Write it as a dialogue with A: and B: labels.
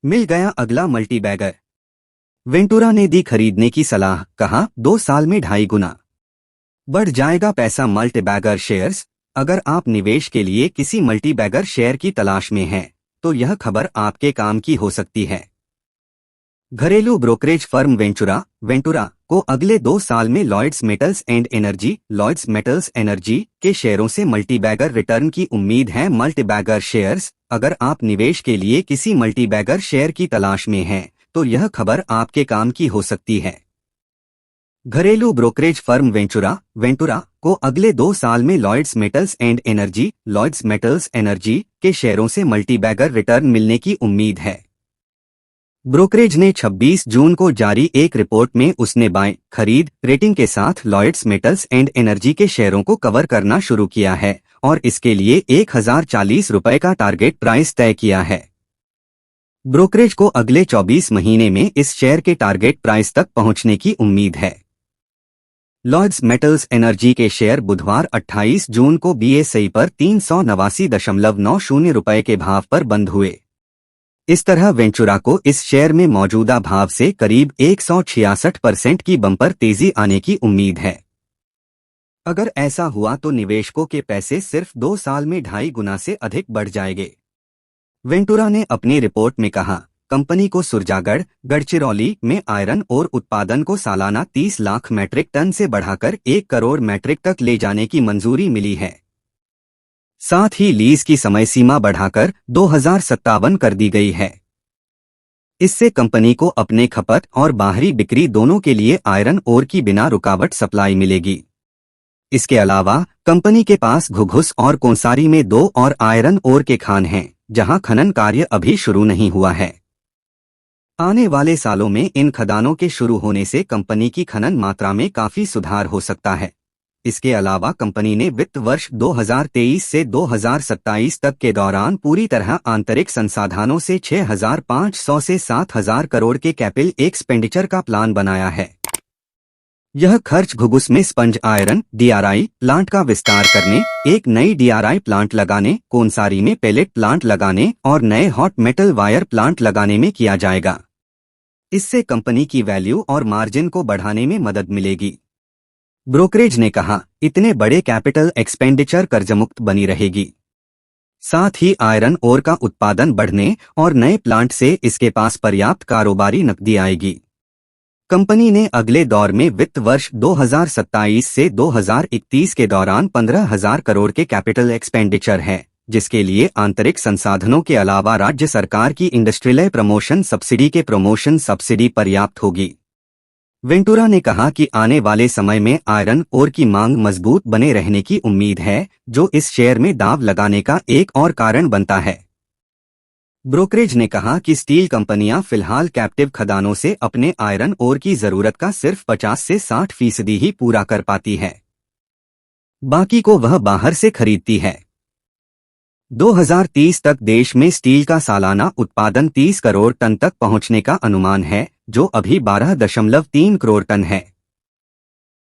A: मिल गया अगला multibagger. Ventura ने दी खरीदने की सलाह, कहा 2 साल में 2.5 गुना बढ़ जाएगा पैसा। Multibagger shares. अगर आप निवेश के लिए किसी मल्टीबैगर शेयर की तलाश में हैं, तो यह खबर आपके काम की हो सकती है। घरेलू ब्रोकरेज फर्म वेंटुरा को अगले 2 साल में लॉयड्स मेटल्स एनर्जी के शेयरों से मल्टीबैगर रिटर्न की उम्मीद है। Multibagger shares. अगर आप निवेश के लिए किसी मल्टीबैगर शेयर की तलाश में हैं, तो यह खबर आपके काम की हो सकती है। घरेलू ब्रोकरेज फर्म वेंटुरा को अगले 2 साल में लॉयड्स मेटल्स एनर्जी के शेयरों से मल्टीबैगर रिटर्न मिलने की उम्मीद है। ब्रोकरेज ने 26 जून को जारी एक रिपोर्ट में उसने बाय खरीद रेटिंग के साथ लॉयड्स मेटल्स एनर्जी के शेयरों को कवर करना शुरू किया है और इसके लिए 1040 रुपये का टारगेट प्राइस तय किया है। ब्रोकरेज को अगले 24 महीने में इस शेयर के टारगेट प्राइस तक पहुंचने की उम्मीद है। लॉयड्स मेटल्स एनर्जी के शेयर बुधवार 28 जून को BSE पर 389.90 रुपये के भाव पर बंद हुए। इस तरह वेंचुरा को इस शेयर में मौजूदा भाव से करीब 166% की बम्पर तेजी आने की उम्मीद है। अगर ऐसा हुआ तो निवेशकों के पैसे सिर्फ 2 साल में 2.5 गुना से अधिक बढ़ जाएंगे। वेंटुरा ने अपनी रिपोर्ट में कहा, कंपनी को सुरजागढ़ गढ़चिरौली में आयरन और उत्पादन को सालाना 30 लाख मैट्रिक टन से बढ़ाकर 1 करोड़ मैट्रिक तक ले जाने की मंजूरी मिली है। साथ ही लीज की समय सीमा बढ़ाकर 2057 कर दी गई है। इससे कंपनी को अपने खपत और बाहरी बिक्री दोनों के लिए आयरन ओर की बिना रुकावट सप्लाई मिलेगी। इसके अलावा कंपनी के पास घुघुस और कोंसारी में 2 और आयरन ओर के खान हैं, जहां खनन कार्य अभी शुरू नहीं हुआ है। आने वाले सालों में इन खदानों के शुरू होने से कंपनी की खनन मात्रा में काफी सुधार हो सकता है। इसके अलावा कंपनी ने वित्त वर्ष 2023 से 2027 तक के दौरान पूरी तरह आंतरिक संसाधनों से 6,500 से 7,000 करोड़ के कैपिटल एक्सपेंडिचर का प्लान बनाया है। यह खर्च घुघुस में स्पंज आयरन DRI प्लांट का विस्तार करने, एक नई DRI प्लांट लगाने, कोनसारी में पेलेट प्लांट लगाने और नए हॉट मेटल वायर प्लांट लगाने में किया जाएगा। इससे कंपनी की वैल्यू और मार्जिन को बढ़ाने में मदद मिलेगी। ब्रोकरेज ने कहा, इतने बड़े कैपिटल एक्सपेंडिचर कर्जमुक्त बनी रहेगी। साथ ही आयरन ओर का उत्पादन बढ़ने और नए प्लांट से इसके पास पर्याप्त कारोबारी नकदी आएगी। कंपनी ने अगले दौर में वित्त वर्ष 2027 से 2031 के दौरान 15,000 करोड़ के कैपिटल एक्सपेंडिचर है, जिसके लिए आंतरिक संसाधनों के अलावा राज्य सरकार की इंडस्ट्रियल प्रमोशन सब्सिडी के प्रमोशन सब्सिडी पर्याप्त होगी। वेंटुरा ने कहा कि आने वाले समय में आयरन ओर की मांग मजबूत बने रहने की उम्मीद है, जो इस शेयर में दांव लगाने का एक और कारण बनता है। ब्रोकरेज ने कहा कि स्टील कंपनियां फिलहाल कैप्टिव खदानों से अपने आयरन ओर की जरूरत का सिर्फ 50 से 60% ही पूरा कर पाती है, बाकी को वह बाहर से खरीदती है। 2030 तक देश में स्टील का सालाना उत्पादन 30 करोड़ टन तक पहुंचने का अनुमान है, जो अभी 12.3 करोड़ टन है।